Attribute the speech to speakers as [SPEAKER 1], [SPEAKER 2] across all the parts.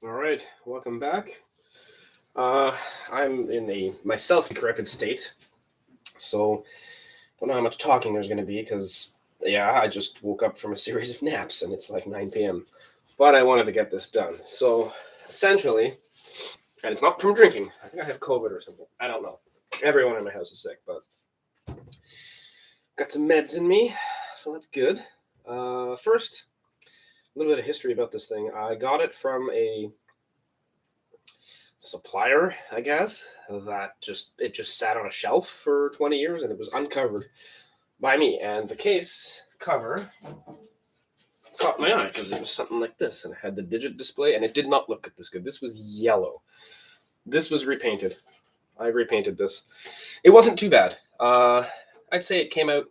[SPEAKER 1] All right, welcome back. Uh, I'm in my self-decrepit state, so don't know how much talking there's going to be because I just woke up from a series of naps and it's like 9 p.m. But I wanted to get this done. So essentially, and it's not from drinking. I think I have COVID or something. I don't know. Everyone in my house is sick, but got some meds in me, so that's good. First, a little bit of history about this thing. I got it from a supplier, I guess, that just sat on a shelf for 20 years and it was uncovered by me. And the case cover caught my eye because it was something like this and it had the digit display and it did not look this good. This was yellow. This was repainted. I repainted this. It wasn't too bad. I'd say it came out,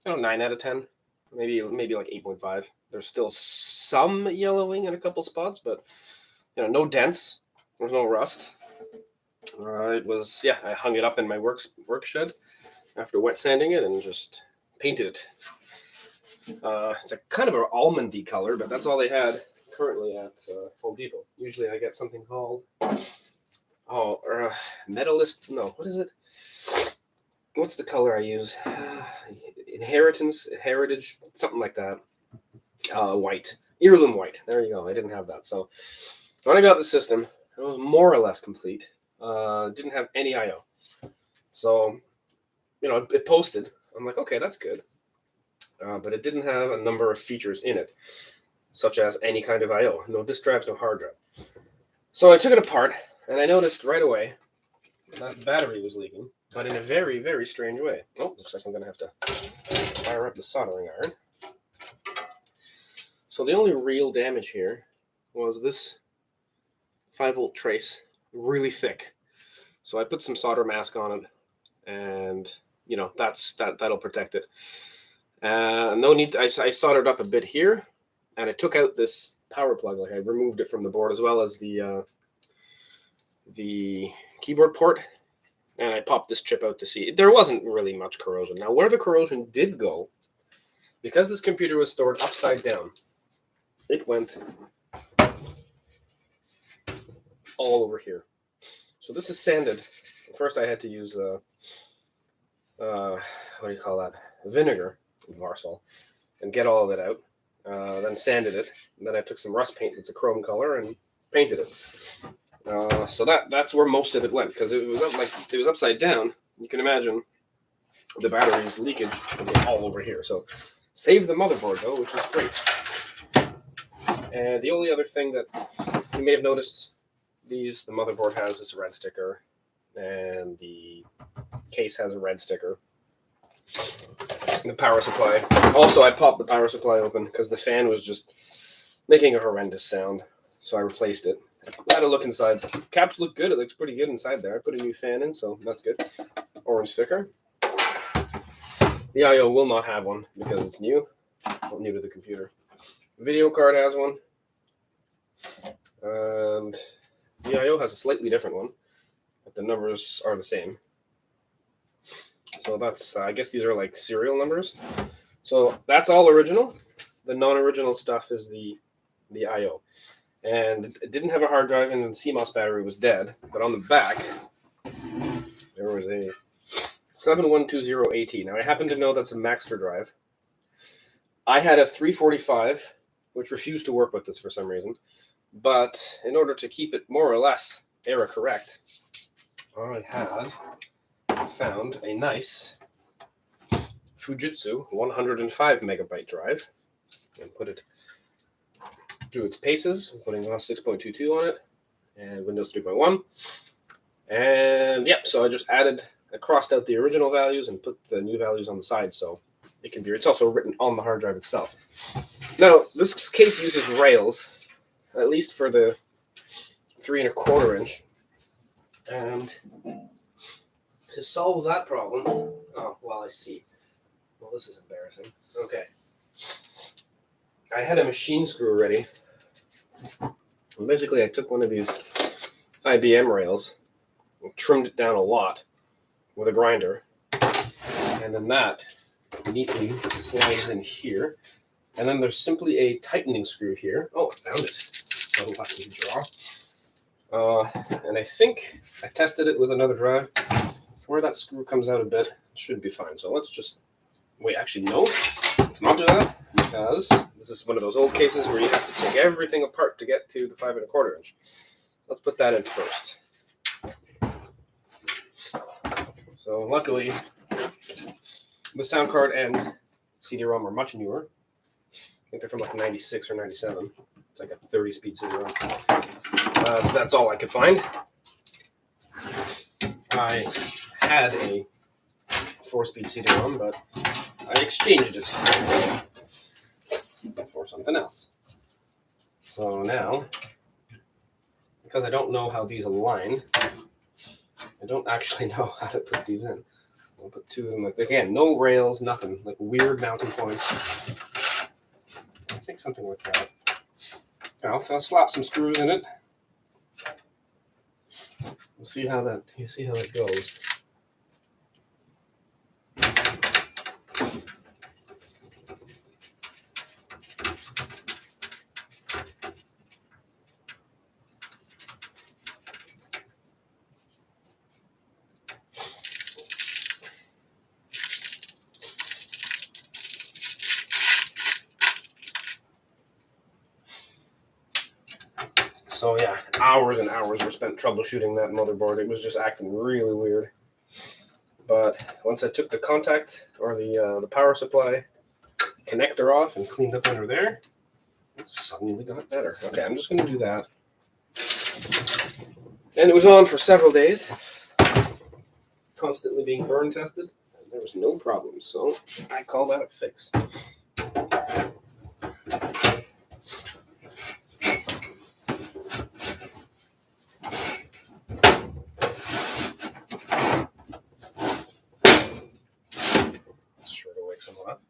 [SPEAKER 1] 9 out of 10. Maybe like 8.5. There's still some yellowing in a couple spots, but no dents. There's no rust. I hung it up in my work shed after wet sanding it and just painted it. It's a kind of an almondy color, but that's all they had currently at Home Depot. Usually I get something called Medalist. No, what is it? What's the color I use? Heritage, something like that. White, heirloom white. There you go. I didn't have that, so when I got the system, it was more or less complete. Didn't have any I/O, so it posted. I'm like, okay, that's good, but it didn't have a number of features in it, such as any kind of I/O. No disk drives, no hard drive. So I took it apart, and I noticed right away that the battery was leaking, but in a very, very strange way. Oh, looks like I'm gonna have to fire up the soldering iron. So the only real damage here was this 5-volt trace, really thick. So I put some solder mask on it, and that'll protect it. No need. I soldered up a bit here, and I took out this power plug. Like I removed it from the board as well as the keyboard port, and I popped this chip out to see. There wasn't really much corrosion. Now, where the corrosion did go, because this computer was stored upside down, it went all over here. So this is sanded. First, I had to use what do you call that? Vinegar, Varsol, and get all of it out. Then sanded it. And then I took some rust paint that's a chrome color and painted it. So that's where most of it went because it was upside down. You can imagine the battery's leakage was all over here. So saved the motherboard though, which is great. And the only other thing that you may have noticed, the motherboard has this red sticker, and the case has a red sticker. The power supply. Also, I popped the power supply open because the fan was just making a horrendous sound. So I replaced it. I had a look inside. The caps look good. It looks pretty good inside there. I put a new fan in, so that's good. Orange sticker. The I/O will not have one because it's new. It's new to the computer. Video card has one. And the I/O has a slightly different one, but the numbers are the same. So that's, I guess these are like serial numbers. So that's all original. The non-original stuff is the I/O. And it didn't have a hard drive, and the CMOS battery was dead. But on the back, there was a 7120AT. Now, I happen to know that's a Maxter drive. I had a 345, which refused to work with this for some reason. But in order to keep it more or less error correct, I had found a nice Fujitsu 105 megabyte drive and put it through its paces, putting OS 6.22 on it and Windows 3.1. And so I crossed out the original values and put the new values on the side so it's also written on the hard drive itself. Now, this case uses rails, at least for the 3.25 inch. And to solve that problem, I see. Well, this is embarrassing. Okay. I had a machine screw ready. And basically, I took one of these IBM rails and trimmed it down a lot with a grinder. And then that neatly slides in here. And then there's simply a tightening screw here. Oh, I found it. So lucky to draw. and I think I tested it with another drive. So where that screw comes out a bit, it should be fine. So let's just wait. Actually, no, let's not do that, because this is one of those old cases where you have to take everything apart to get to the 5 1/4 inch. Let's put that in first. So luckily, the sound card and CD-ROM are much newer. I think they're from like 96 or 97. It's like a 30-speed CD-ROM. That's all I could find. I had a 4-speed CD-ROM, but I exchanged it for something else. So now, because I don't know how these align, I don't actually know how to put these in. I'll put 2 of them. Again, no rails, nothing. Like weird mounting points. I think something like that. I'll slap some screws in it. We'll see how that goes. So yeah, hours and hours were spent troubleshooting that motherboard. It was just acting really weird. But once I took the contact or the power supply connector off and cleaned up under there, it suddenly got better. Okay, I'm just going to do that. And it was on for several days, constantly being burn tested, and there was no problem. So I call that a fix. Sure to wake someone up.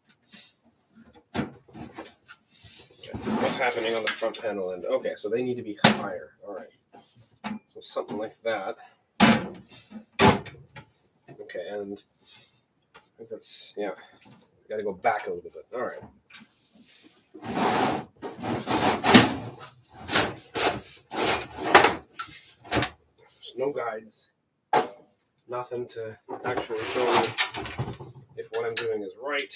[SPEAKER 1] Okay. What's happening on the front panel end? Okay, so they need to be higher. All right. So something like that. Okay, and I think that's, yeah, got to go back a little bit. All right. There's no guides, nothing to actually show me if what I'm doing is right.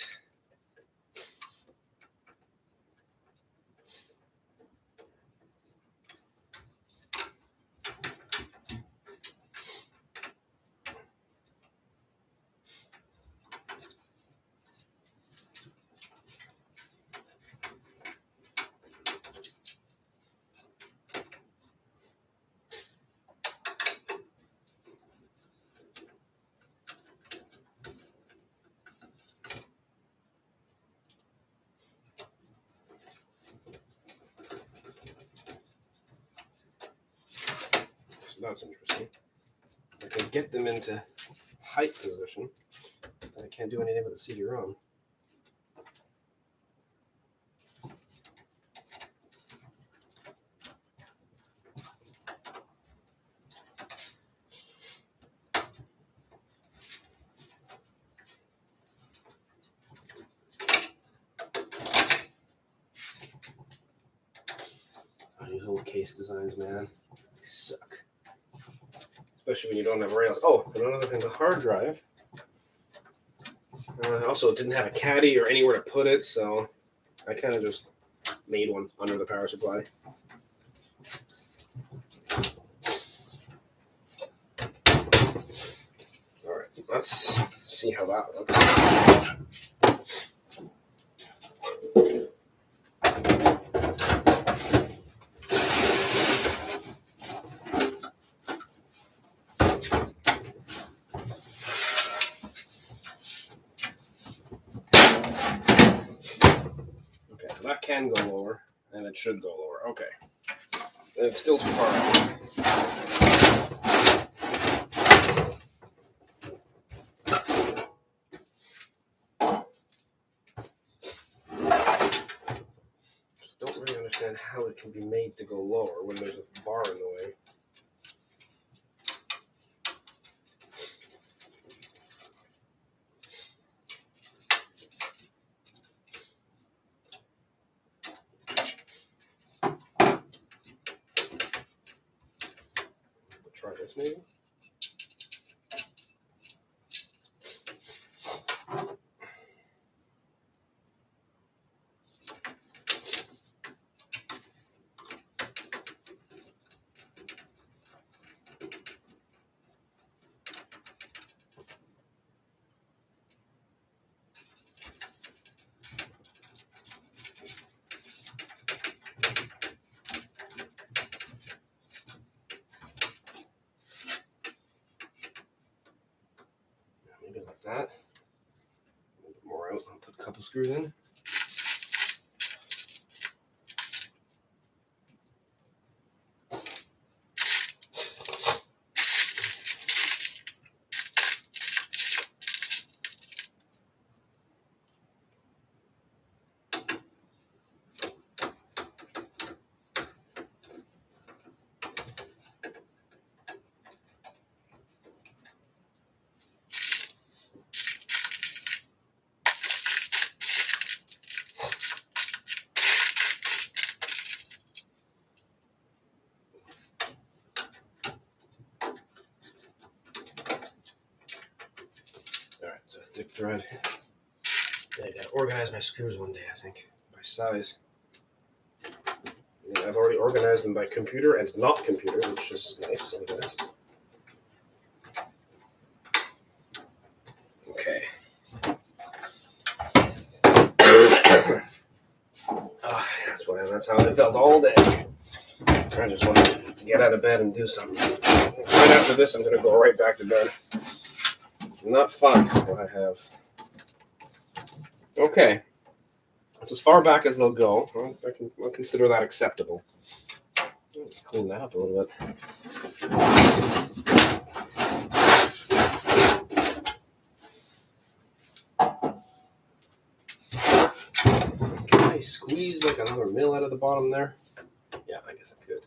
[SPEAKER 1] So that's interesting. I can get them into height position, but I can't do anything with the CD-ROM. These old case designs, man, they suck. Especially when you don't have rails. Oh, and another thing, the hard drive. Also, it didn't have a caddy or anywhere to put it, so I kind of just made one under the power supply. All right, let's see how that looks. Okay, that can go lower, and it should go lower. Okay. And it's still too far out. Just don't really understand how it can be made to go lower when there's a bar in the way. try this maybe. Maybe like that. A little bit more out. I'll put a couple screws in. Alright, so thick thread. I gotta organize my screws one day, I think, by size. And I've already organized them by computer and not computer, which is nice, I guess. Okay. That's how I felt all day. I just wanted to get out of bed and do something. Right after this, I'm going to go right back to bed. Not fun what I have. Okay. That's as far back as they'll go. I'll consider that acceptable. Let's clean that up a little bit. Can I squeeze like another mil out of the bottom there? Yeah, I guess I could.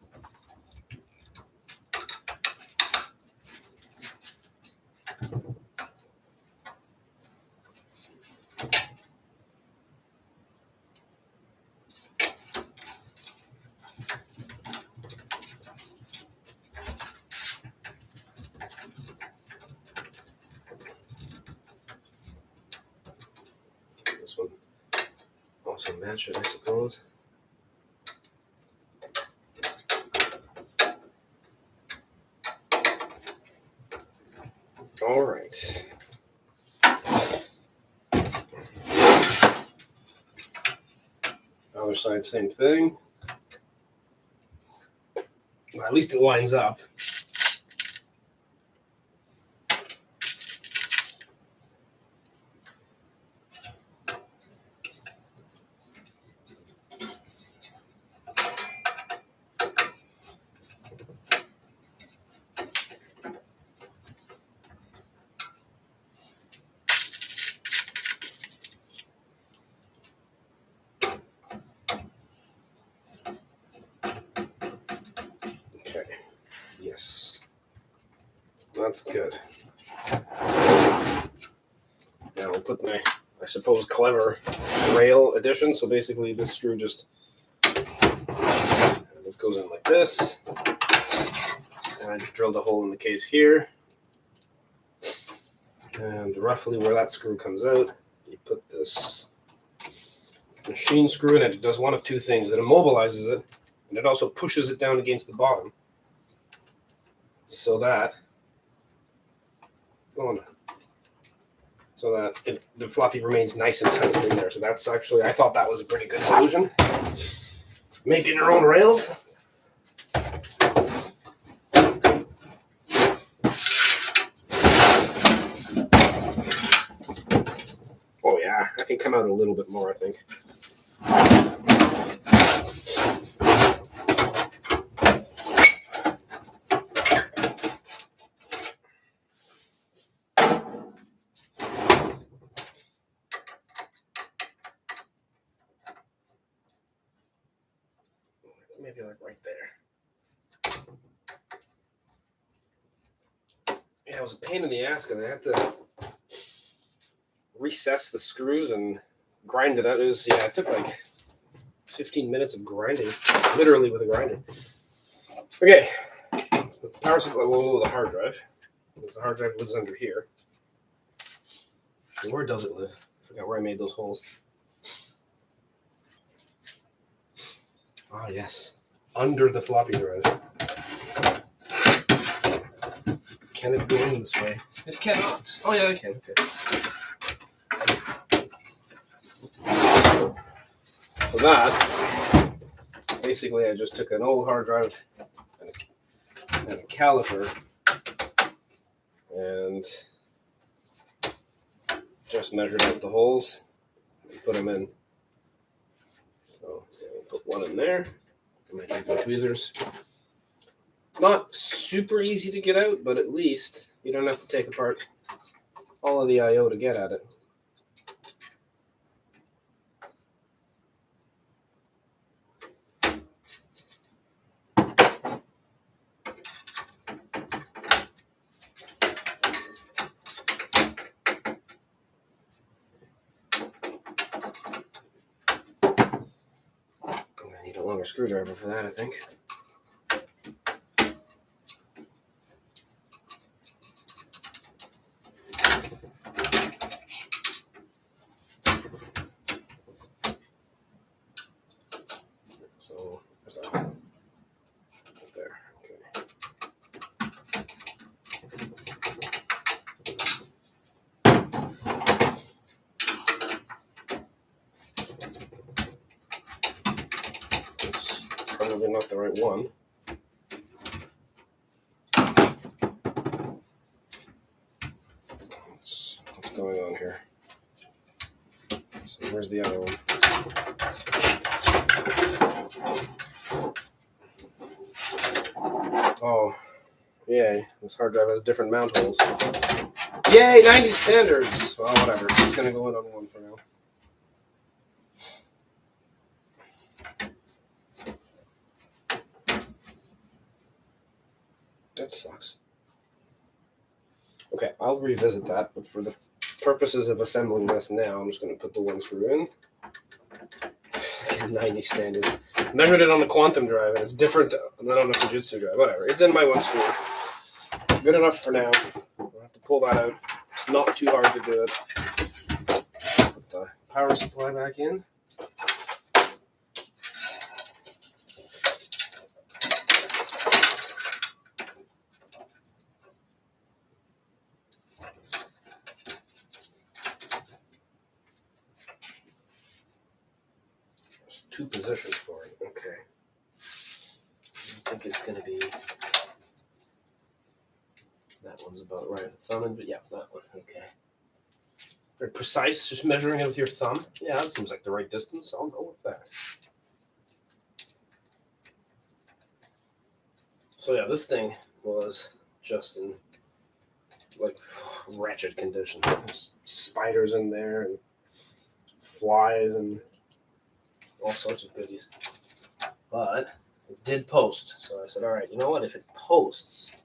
[SPEAKER 1] This one also match it, I suppose. All right. Other side, same thing. Well, at least it lines up. Yes, that's good. Now I'll put my, I suppose, clever rail addition. So basically this screw just, this goes in like this. And I just drilled a hole in the case here. And roughly where that screw comes out, you put this machine screw in it. It does one of two things. It immobilizes it, and it also pushes it down against the bottom. So that the floppy remains nice and tight in there. So that's actually, I thought that was a pretty good solution. Making your own rails. Oh yeah, I can come out a little bit more, I think. Maybe like right there. Yeah, it was a pain in the ass because I had to recess the screws and grind it out. It took like 15 minutes of grinding, literally with a grinder. Okay, Let's put the power supply, the hard drive. The hard drive lives under here. And where does it live? I forgot where I made those holes. Ah, yes. Under the floppy drive. Can it go in this way? It cannot. Oh, yeah, it can. Okay. So that, basically, I just took an old hard drive and a caliper and just measured out the holes and put them in. So we'll put one in there. I might use my tweezers. Not super easy to get out, but at least you don't have to take apart all of the I/O to get at it. I'm gonna need a longer screwdriver for that, I think. So, where's that? Right there. Okay. It's probably not the right one. What's going on here? So where's the other one? Oh, yay. This hard drive has different mount holes. Yay, 90 standards! Well, whatever. It's going to go in on one for now. That sucks. Okay, I'll revisit that, but for the purposes of assembling this now, I'm just going to put the one screw in. 90 standard. Measured it on the quantum drive, and it's different than on the Fujitsu drive. Whatever. It's in my one screw. Good enough for now. I'll have to pull that out. It's not too hard to do it. Put the power supply back in. There's two positions for it. Okay. I think it's going to be... That one's about right. Thumb and... Yeah, that one. Okay. Very precise, just measuring it with your thumb. Yeah, that seems like the right distance. I'll go with that. So yeah, this thing was just in like wretched condition. There's spiders in there and flies and all sorts of goodies. But it did post. So I said, all right, you know what? If it posts,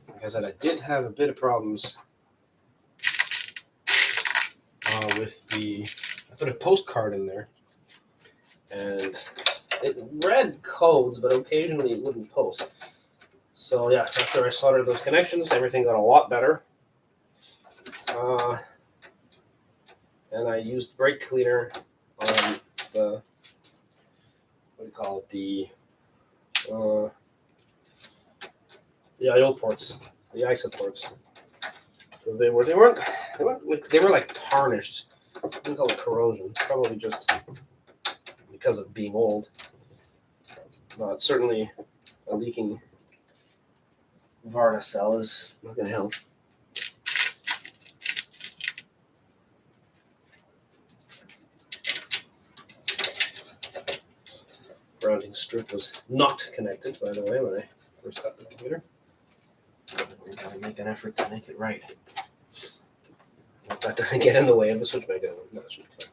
[SPEAKER 1] like I said, I did have a bit of problems with the, I put a postcard in there and it read codes, but occasionally it wouldn't post. So yeah, after I soldered those connections, everything got a lot better. And I used brake cleaner on the, what do you call it, the I/O ports, the ISA ports, because they were like tarnished. I wouldn't call it corrosion, probably just because of being old. But certainly a leaking Varna cell is not going to help. Grounding strip was not connected, by the way, when I first got the computer. We gotta make an effort to make it right. Hope that doesn't get in the way of the switch mechanism. No, that should be fine.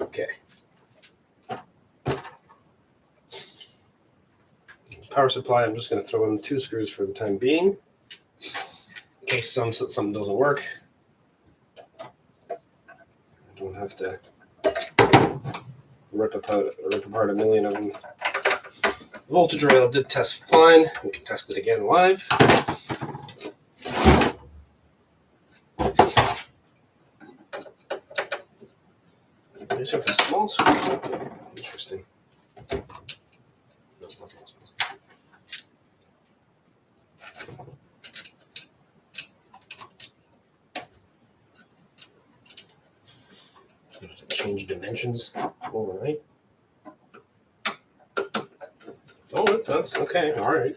[SPEAKER 1] Okay. Power supply, I'm just going to throw in 2 screws for the time being, in case something doesn't work. Don't have to rip apart a million of them. Voltage rail did test fine. We can test it again live. These are the small screws. Okay, interesting. No, nothing else. Change dimensions overnight. Oh, it does. Okay, all right.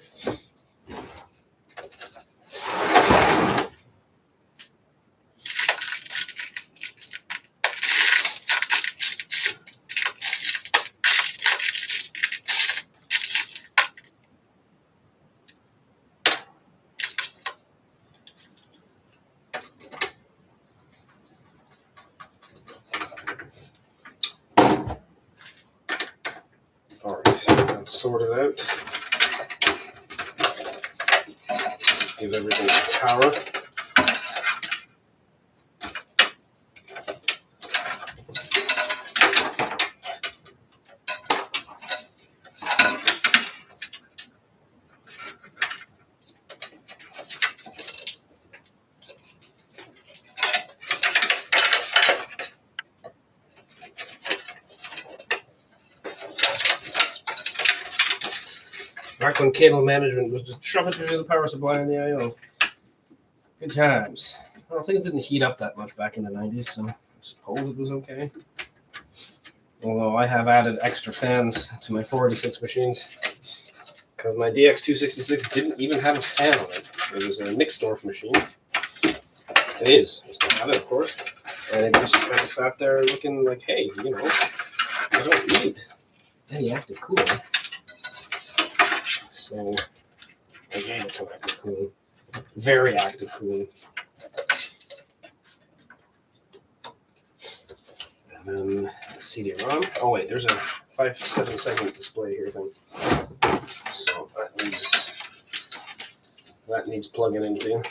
[SPEAKER 1] All right, that's sorted out. Let's give everything power. Back when cable management was just shove it through the power supply in the I/O. Good times. Well, things didn't heat up that much back in the 90s, so I suppose it was okay. Although I have added extra fans to my 486 machines. Because my DX266 didn't even have a fan on it. It was a Nixdorf machine. It is. I still have it, of course. And it just kind of sat there looking like, hey, you know, I don't need any active cooling. So I gave it some active cooling. Very active cooling. And then CD-ROM. Oh wait, there's a 5-7 second display here thing. So that needs plugging into.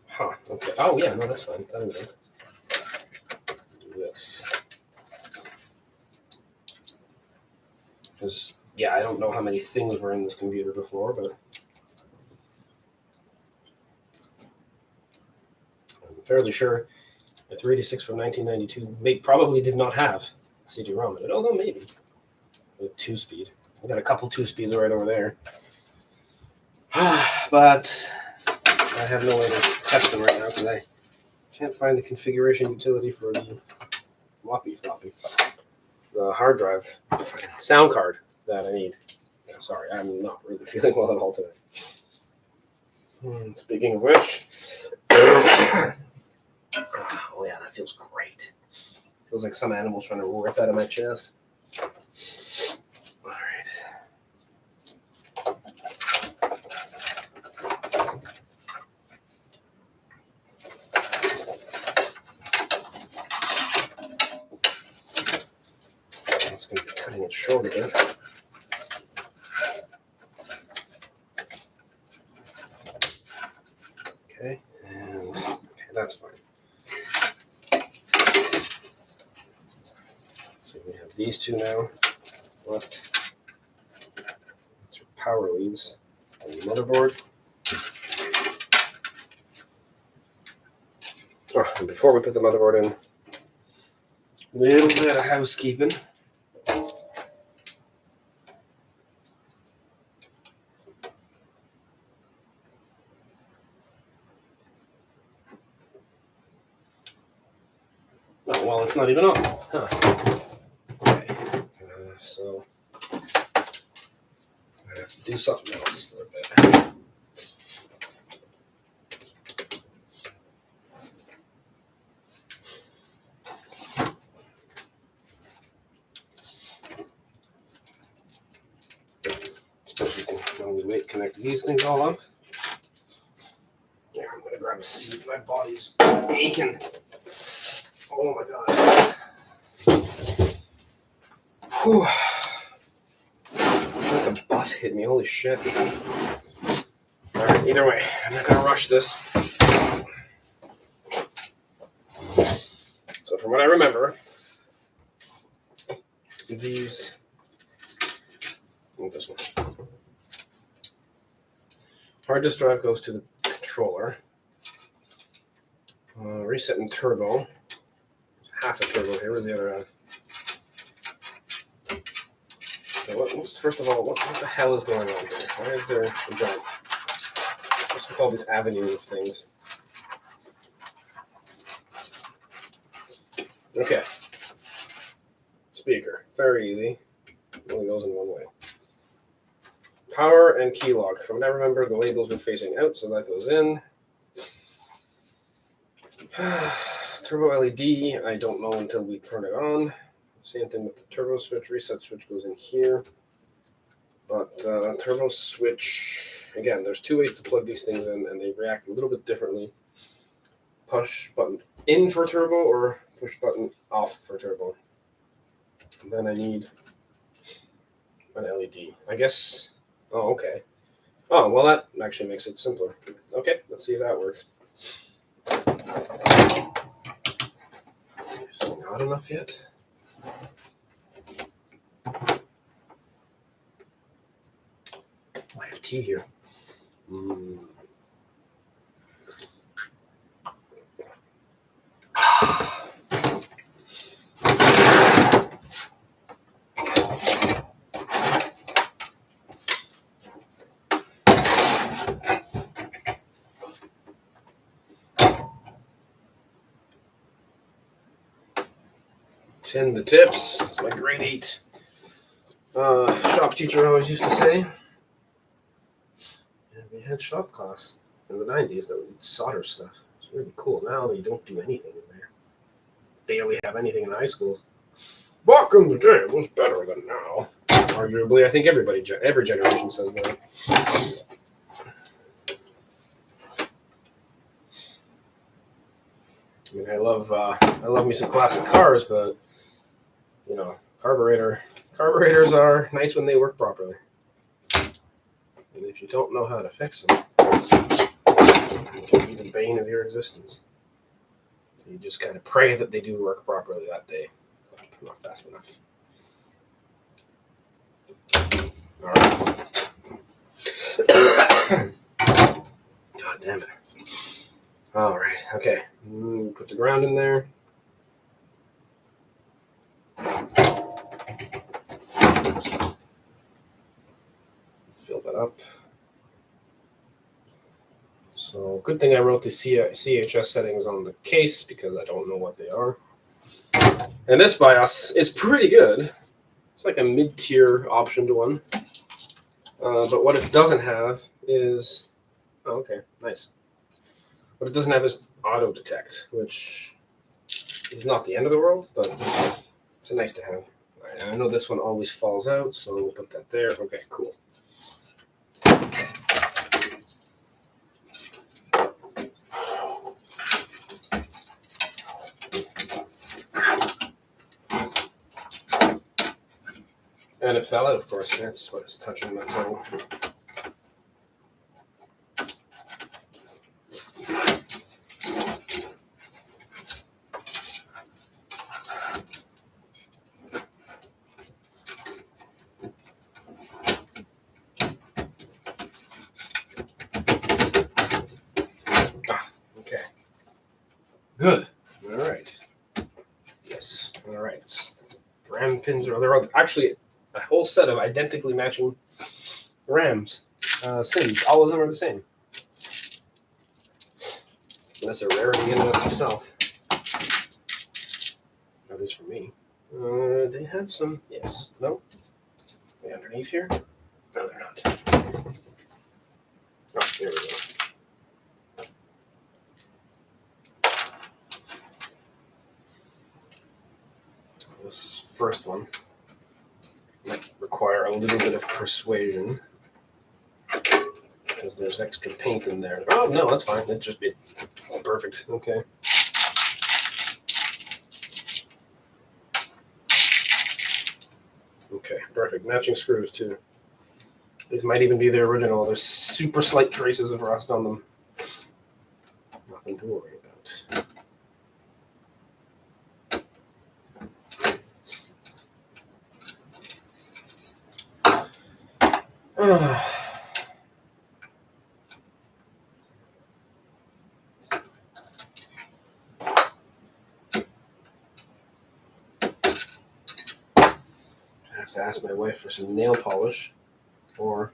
[SPEAKER 1] Huh, okay. Oh yeah, no, that's fine. That'll work. Do this. Because, yeah, I don't know how many things were in this computer before, but I'm fairly sure the 386 from 1992 probably did not have CD-ROM in it, although maybe. With 2-speed. I got a couple 2-speeds right over there. But I have no way to test them right now because I can't find the configuration utility for the floppy. The hard drive, sound card that I need. Yeah, sorry, I'm not really feeling well at all today. Speaking of which, oh yeah, that feels great. Feels like some animal's trying to rip out of my chest. All right. It's going to be cutting it short a bit. Okay, and okay, that's fine. So we have these two now left. That's your power leads on the motherboard. Oh, and before we put the motherboard in, a little bit of housekeeping. Oh, well, it's not even on. Huh. Okay. So I have to do something else for a bit. Suppose we can, while we wait, connect these things all up. Yeah, I'm gonna grab a seat. My body's aching. Oh my god. Whew. Like a bus hit me. Holy shit. Alright, either way, I'm not going to rush this. So from what I remember, these, this one, hard disk drive goes to the controller. Reset and turbo. Half a turbo here. Where's the other half? So first of all, what the hell is going on here? Why is there a giant? What's with all these avenues of things? Okay. Speaker. Very easy. Only goes in one way. Power and key lock. From what I remember, the labels were facing out, so that goes in. Turbo LED, I don't know until we turn it on. Same thing with the turbo switch. Reset switch goes in here. But turbo switch, again, there's two ways to plug these things in, and they react a little bit differently. Push button in for turbo or push button off for turbo. And then I need an LED. I guess, oh, okay. Oh, well, that actually makes it simpler. Okay, let's see if that works. Still not enough yet. I have tea here. Tend the tips. It's my grade 8 shop teacher always used to say. And we had shop class in the 90s that would solder stuff. It's really cool. Now they don't do anything in there. Barely have anything in high schools. Back in the day, it was better than now. Arguably, I think every generation says that. I mean, I love me some classic cars, but you know, carburetors are nice when they work properly. And if you don't know how to fix them, it can be the bane of your existence. So you just kind of pray that they do work properly that day. Not fast enough. All right. God damn it. All right. Okay. Put the ground in there. Fill that up. So good thing I wrote the CHS settings on the case because I don't know what they are. And this BIOS is pretty good. It's like a mid-tier optioned one. But what it doesn't have is... Oh, okay. Nice. What it doesn't have is auto detect, which is not the end of the world, but it's a nice to have. All right, I know this one always falls out, so we'll put that there. Okay, cool. And it fell out, of course. That's what it's touching my tongue. Okay. Good. All right. Yes. All right. RAM pins are there. Are actually a whole set of identically matching RAMs. SIMs. All of them are the same. And that's a rarity in and of itself. At least for me. They had some. Yes. No. They underneath here? No, they're not. Oh, here we go. This first one might require a little bit of persuasion because there's extra paint in there. Oh, no, that's fine. It'd just be perfect. Okay. Okay, perfect. Matching screws, too. These might even be the original. There's super slight traces of rust on them. Nothing to worry about. I have to ask my wife for some nail polish or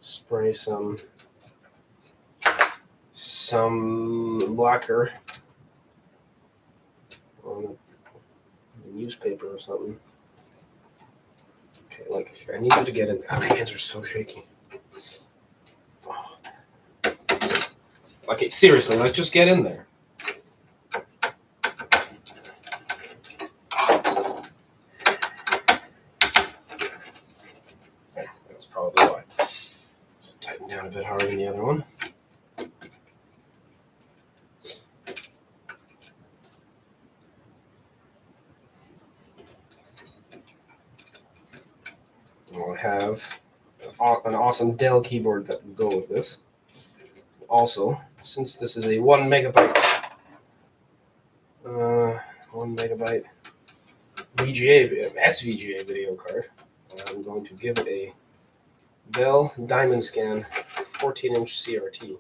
[SPEAKER 1] spray some lacquer on a newspaper or something. Okay, like I need you to get in there. Oh, my hands are so shaky. Oh. Okay, seriously, like just get in there. That's probably why. So tighten down a bit harder than the other one. I have an awesome Dell keyboard that will go with this. Also, since this is a 1 megabyte SVGA video card, I'm going to give it a Dell Diamond Scan 14-inch CRT.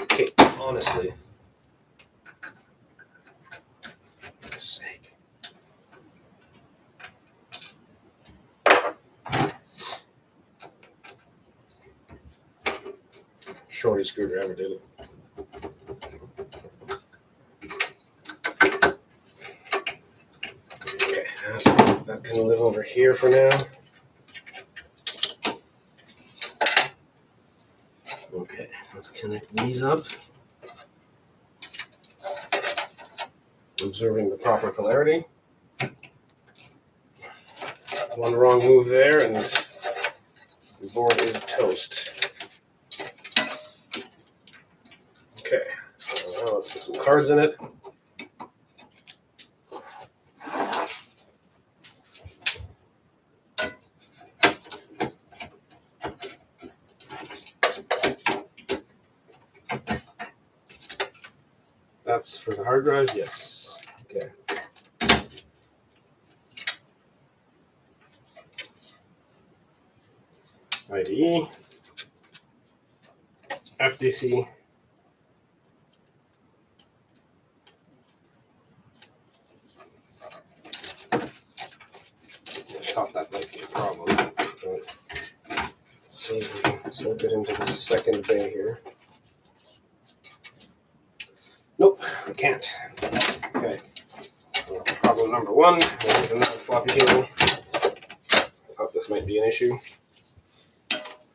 [SPEAKER 1] Okay, honestly, for God's sake. Shorty screwdriver did it. Okay, that can live over here for now. Okay, let's connect these up. Observing the proper polarity. One wrong move there, and the board is toast. Okay, so now let's put some cards in it. That's for the hard drive, yes. Okay. IDE, FDC, I thought that might be a problem. But let's see if we can slip it into the second bay here. Nope, I can't. Okay. Problem number one, there's another floppy cable. I thought this might be an issue.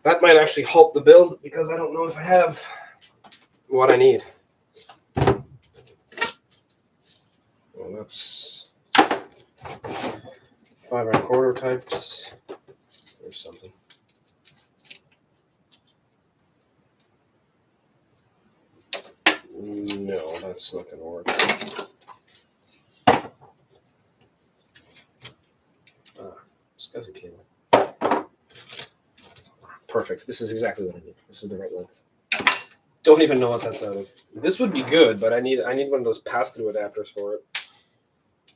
[SPEAKER 1] That might actually halt the build because I don't know if I have what I need. Well, that's 5 1/4 types or something. No, that's not gonna work. SCSI cable. Perfect. This is exactly what I need. This is the right length. Don't even know what that's out of. This would be good, but I need one of those pass-through adapters for it.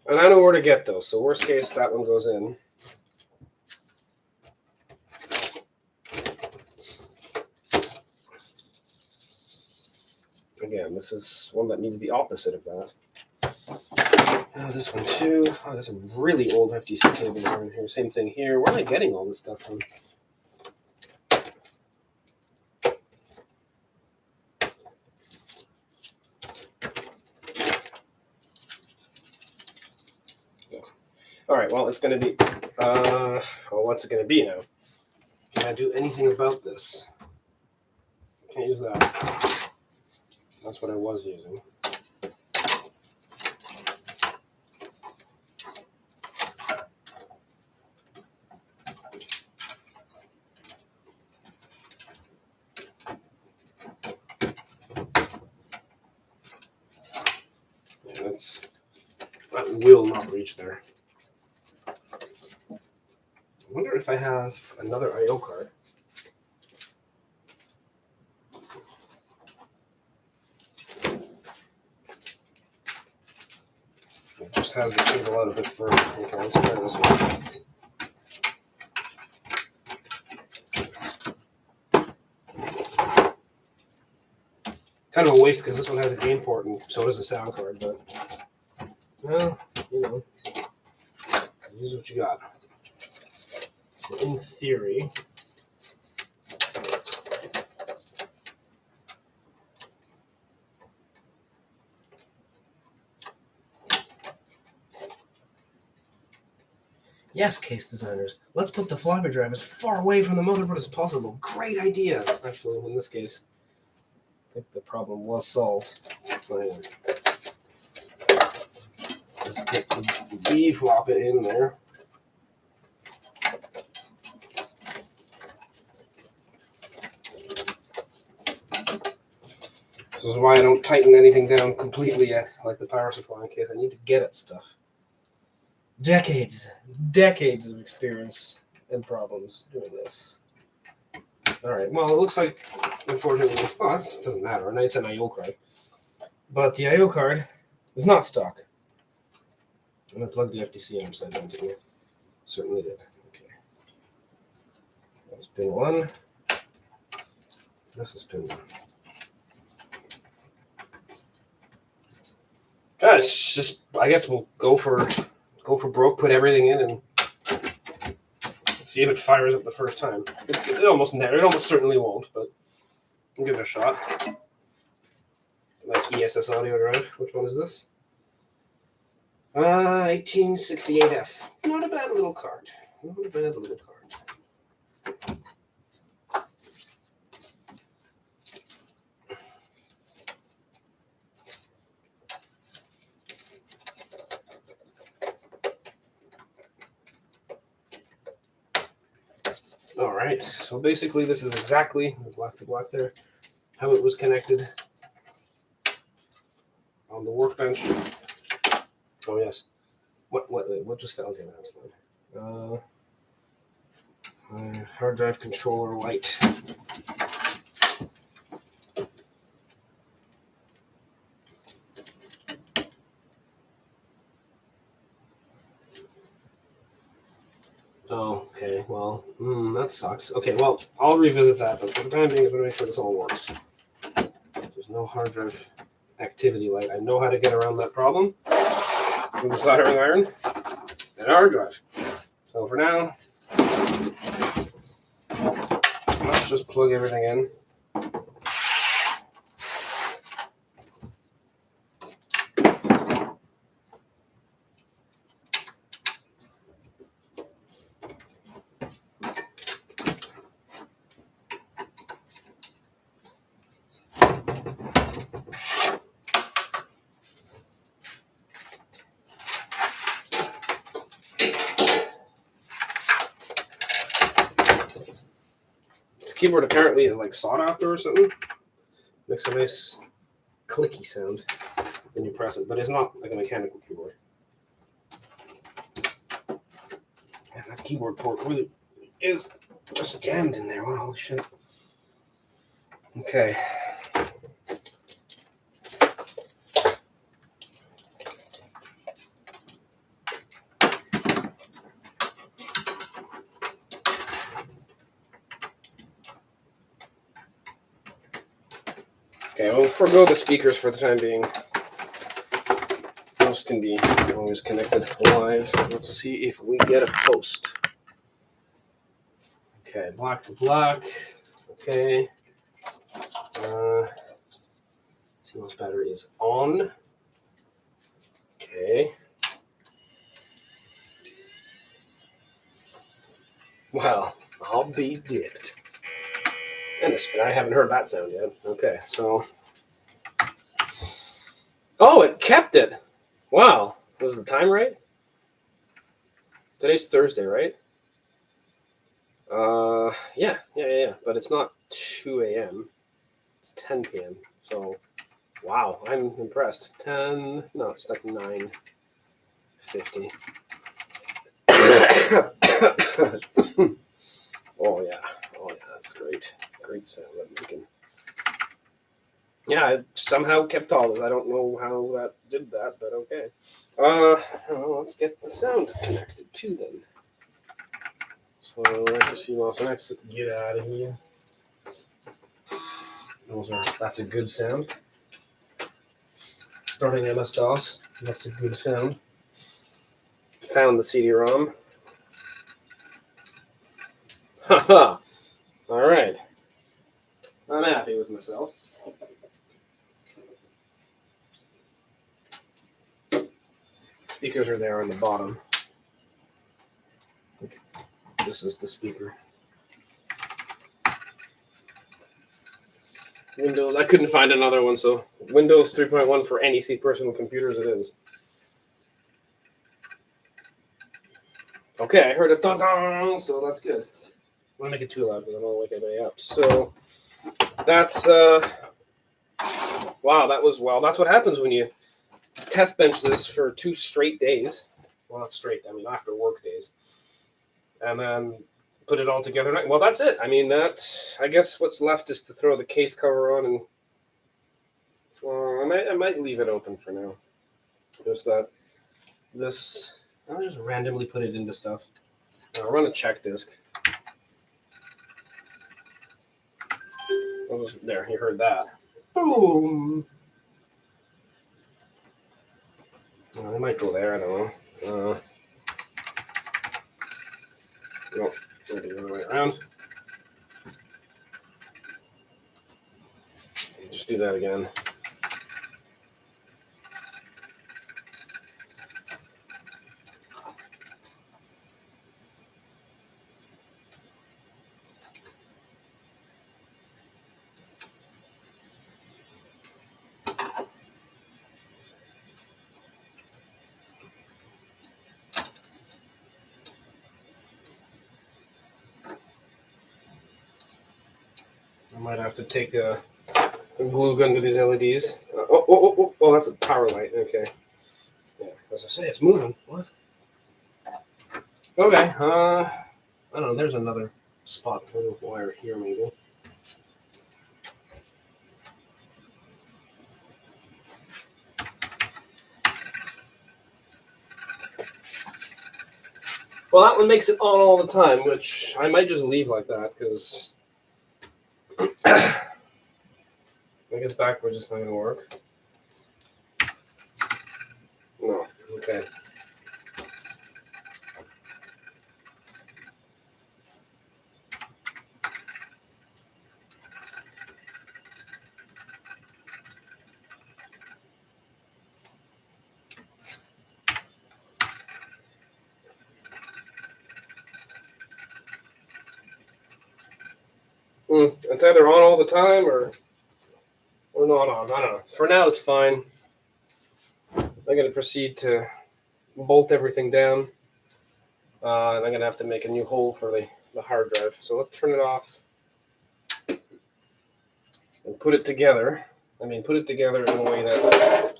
[SPEAKER 1] And I know where to get those, so worst case, that one goes in. Again, this is one that needs the opposite of that. This one too. Oh, there's some really old FTC cables in here. Same thing here. Where am I getting all this stuff from? All right, well, it's going to be, well, what's it going to be now? Can I do anything about this? Can't use that. That's what I was using. Yeah, that will not reach there. wonder if I have another I/O card. It just has the cable out a bit further. Okay, let's try this one. Kind of a waste because this one has a game port and so does the sound card, but well, you know, use what you got. So in theory, yes, case designers, let's put the floppy drive as far away from the motherboard as possible. Great idea. Actually, in this case, I think the problem was solved. Let's get the B floppy in there. This is why I don't tighten anything down completely yet, like the power supply, in case I need to get at stuff. Decades of experience and problems doing this. All right, well, it looks like, unfortunately, well, this doesn't matter. It's an I/O card. But the I/O card is not stock. I'm going to plug the FTC upside down, didn't I? Certainly did. Okay. That was pin 1. This is pin 1. Guys, just, I guess we'll go for broke, put everything in, and see if it fires up the first time. It almost certainly won't, but we'll give it a shot. Nice ESS audio drive. Which one is this? 1868F. Not a bad little card. Not a bad little card. All right. So basically, this is exactly black to black there, how it was connected on the workbench. Oh yes. What just fell? Okay, that's fine. Hard drive controller light. Oh, okay. Well, that sucks. Okay, well, I'll revisit that, but for the time being, I'm going to make sure this all works. There's no hard drive activity light. I know how to get around that problem with the soldering iron and a hard drive. So for now, let's just plug everything in. Keyboard apparently is like sought after or something. Makes a nice clicky sound when you press it, but it's not like a mechanical keyboard. Man, that keyboard port really is just jammed in there. Wow, holy shit. Okay. Okay, we'll forego the speakers for the time being. Those can be always connected live. Let's see if we get a post. Okay, black to black. Okay. CMOS battery is on. Okay. Well, I'll be dipped. And I haven't heard that sound yet. Okay, so. Oh, it kept it. Wow. Was the time right? Today's Thursday, right? Yeah. But it's not 2 a.m. It's 10 p.m. So, wow, I'm impressed. 10, no, it's like 9:50. Oh yeah, that's great. Great sound that making. Yeah, I somehow kept all this. I don't know how that did that, but okay. Well, let's get the sound connected too then. So let's just see what's next. Get out of here. That's a good sound. Starting MS-DOS. That's a good sound. Found the CD-ROM. Haha. All right. I'm happy with myself. Speakers are there on the bottom. This is the speaker. Windows. I couldn't find another one, so Windows 3.1 for NEC personal computers it is. Okay, I heard a thud, so that's good. I don't make it too loud because I don't want to wake anybody up. So that's wow. That's what happens when you test bench this for 2 straight days. Well, not straight. I mean after work days, and then put it all together. Well, that's it. I mean I guess what's left is to throw the case cover on, and I might leave it open for now. Just that this. I'll just randomly put it into stuff. I'll run a check disk. There, you heard that. Boom. I might go there. I don't know. Nope. Maybe the other way around. Just do that again. I might have to take a glue gun to these LEDs. Oh, that's a power light. Okay. Yeah, as I say, it's moving. What? Okay. I don't know. There's another spot for the wire here, maybe. Well, that one makes it on all the time, which I might just leave like that because I guess backwards is not going to work. No. Okay. It's either on all the time or not on. I don't know. For now, it's fine. I'm going to proceed to bolt everything down. And I'm going to have to make a new hole for the hard drive. So let's turn it off and put it together. Put it together in a way that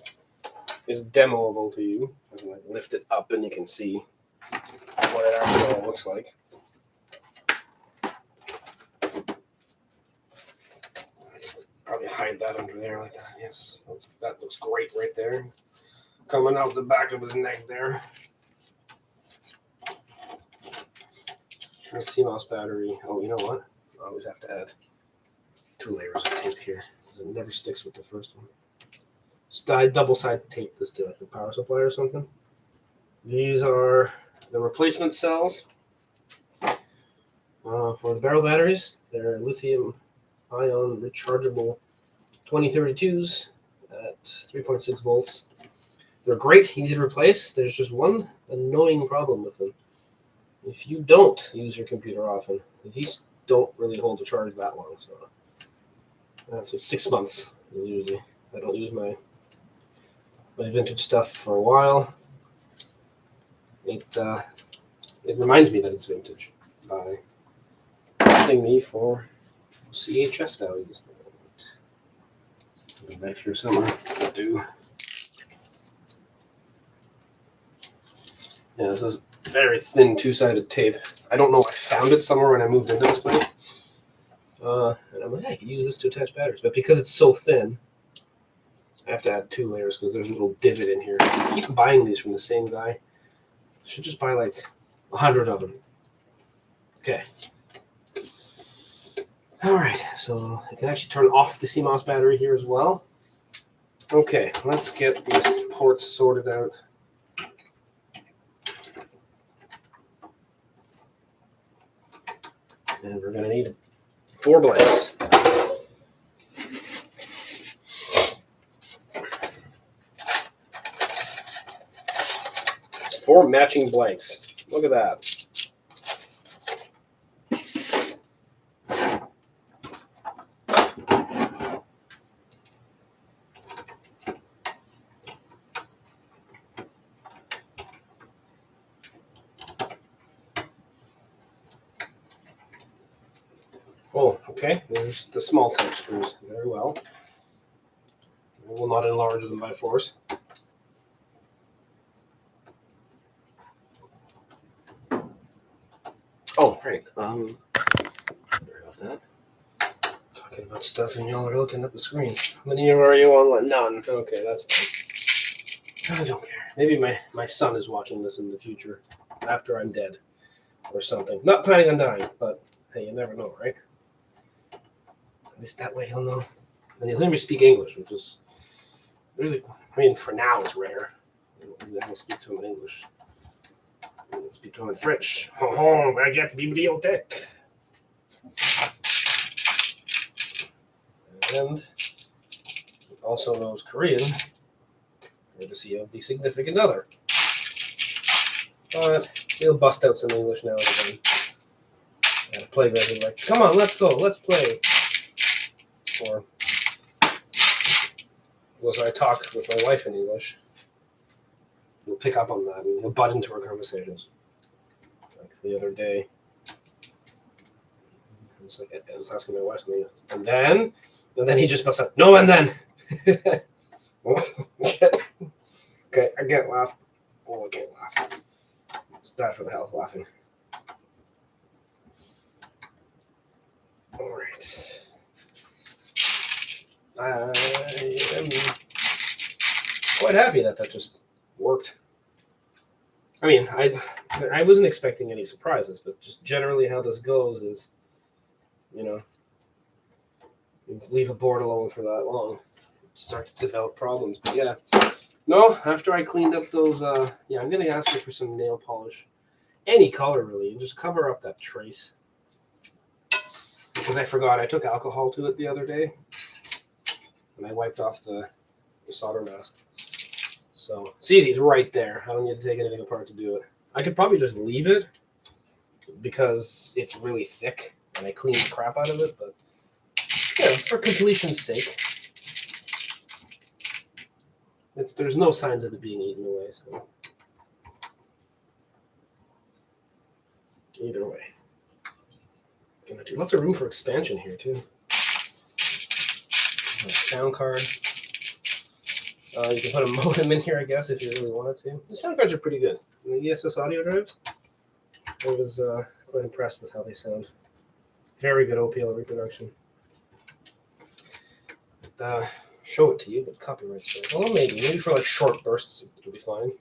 [SPEAKER 1] is demoable to you. I can lift it up and you can see what it actually all looks like. Probably hide that under there like that. Yes, that looks great right there. Coming out the back of his neck there. A CMOS battery. Oh, you know what? I always have to add 2 layers of tape here because it never sticks with the first one. Just double-sided tape this to like the power supply or something. These are the replacement cells for the barrel batteries. They're lithium-ion rechargeable 2032s at 3.6 volts. They're great, easy to replace. There's just one annoying problem with them. If you don't use your computer often, these don't really hold the charge that long. So that's 6 months usually. I don't use my vintage stuff for a while. It reminds me that it's vintage by asking me for CHS values. Go back here somewhere. Do. Yeah, this is very thin 2-sided tape. I don't know. I found it somewhere when I moved into this place. And I'm like, hey, I could use this to attach batteries. But because it's so thin, I have to add 2 layers because there's a little divot in here. I keep buying these from the same guy. I should just buy like 100 of them. Okay. All right, so I can actually turn off the CMOS battery here as well. Okay, let's get these ports sorted out. And we're gonna need 4 blanks. 4 matching blanks. Look at that. Oh, okay. There's the small type screws. Very well. We will not enlarge them by force. Oh, right. Sorry about that. Talking about stuff and y'all are looking at the screen. How many are you on? None. Okay, that's fine. I don't care. Maybe my son is watching this in the future after I'm dead or something. Not planning on dying, but hey, you never know, right? At least that way he'll know. And he'll hear me speak English, which is really, I mean, for now it's rare. I will speak to him in English. I will speak to him in French. Oh, baguette bibliothèque. And he also knows Korean, courtesy of the significant other. But he'll bust out some English now and again. At a playground, he's like, come on, let's go, let's play. Or as I talk with my wife in English, he'll pick up on that and he'll butt into our conversations. Like the other day, I was asking my wife something, and then he just busts out, no, and then. Okay, I can't laugh. Oh, I can't laugh. It's bad for the hell of laughing. All right. I am quite happy that just worked. I mean, I wasn't expecting any surprises, but just generally how this goes is, you know, you leave a board alone for that long, it starts to develop problems. But yeah, no, after I cleaned up those, yeah, I'm going to ask her for some nail polish. Any color, really, and just cover up that trace. Because I forgot, I took alcohol to it the other day. And I wiped off the solder mask. So, see, it's right there. I don't need to take anything apart to do it. I could probably just leave it because it's really thick and I cleaned the crap out of it, but yeah, for completion's sake. There's no signs of it being eaten away, so either way. Gonna do lots of room for expansion here too. Sound card. You can put a modem in here, I guess, if you really wanted to. The sound cards are pretty good. The ESS audio drives, I was quite impressed with how they sound. Very good OPL reproduction. Show it to you, but copyright strike. Well, maybe for like short bursts, it'll be fine.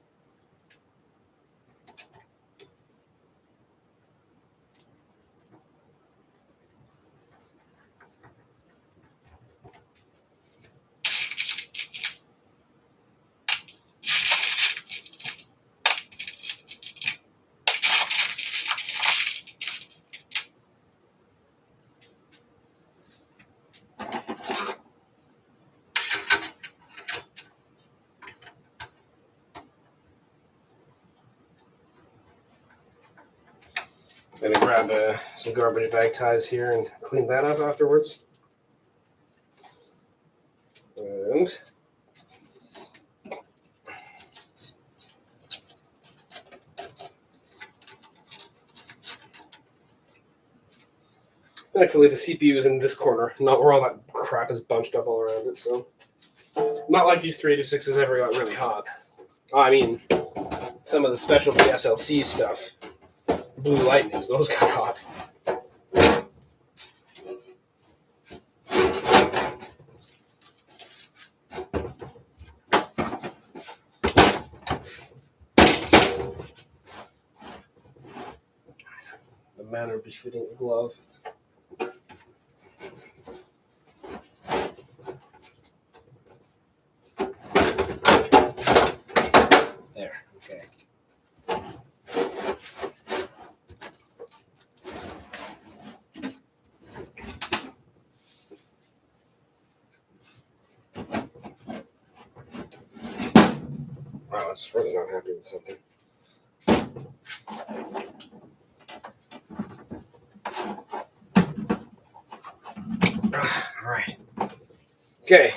[SPEAKER 1] I'm gonna grab some garbage bag ties here and clean that up afterwards. And actually, the CPU is in this corner, not where all that crap is bunched up all around it. So, not like these 386s ever got really hot. I mean, some of the specialty SLC stuff blue lightnings. Those got hot. The manner befitting a glove. There, okay. Wow, that's really not happy with something. All right. Okay.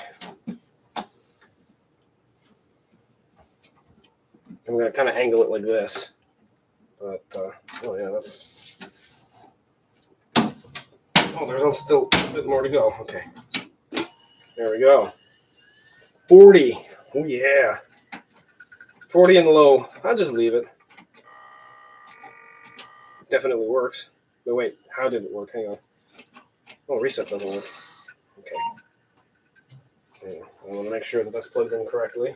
[SPEAKER 1] I'm going to kind of angle it like this. But, oh yeah, that's... Oh, there's still a bit more to go. Okay. There we go. 40. Oh, yeah. 40 in the low. I'll just leave it. Definitely works. But wait, how did it work? Hang on. Oh, reset doesn't work. Okay. Yeah, I want to make sure that that's plugged in correctly.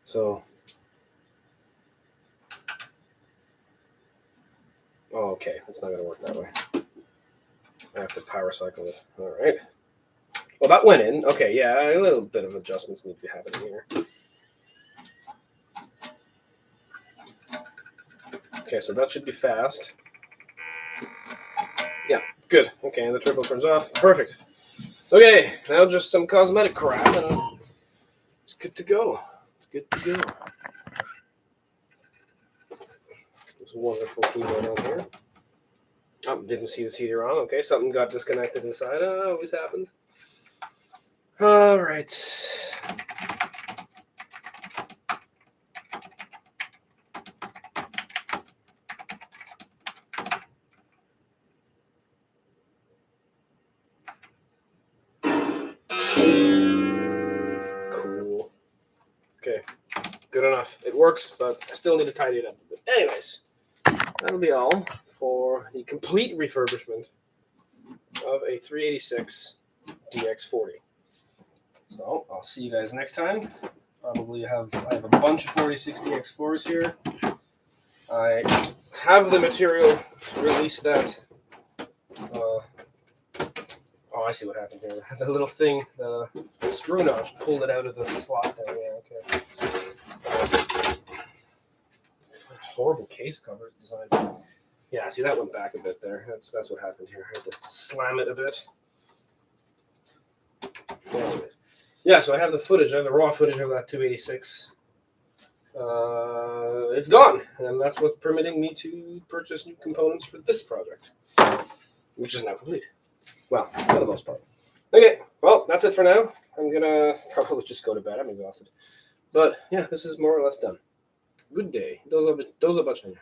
[SPEAKER 1] So, oh, okay, it's not going to work that way. I have to power cycle it. All right. Well, that went in. Okay, yeah, a little bit of adjustments need to be happening here. Okay, so that should be fast. Yeah, good. Okay, and the turbo turns off. Perfect. Okay, now just some cosmetic crap, and it's good to go. It's good to go. There's a wonderful keyboard on here. Oh, didn't see the CD on. Okay, something got disconnected inside. Always happens. All right. Cool. Okay, good enough. It works, but I still need to tidy it up a bit. Anyways, that'll be all for the complete refurbishment of a 386 DX40. So I'll see you guys next time. Probably I have a bunch of 46 DX4s here. I have the material to release that. Oh, I see what happened here. The little thing, the screw notch pulled it out of the slot there. Yeah, okay. Horrible case cover design. Yeah, see that went back a bit there. That's what happened here. I had to slam it a bit. Anyways. Yeah, so I have the footage. I have the raw footage of that 286. It's gone, and that's what's permitting me to purchase new components for this project, which is now complete. Well, for the most part. Okay, well, that's it for now. I'm gonna probably just go to bed. I'm exhausted. But yeah, this is more or less done. Good day. Do zobaczenia.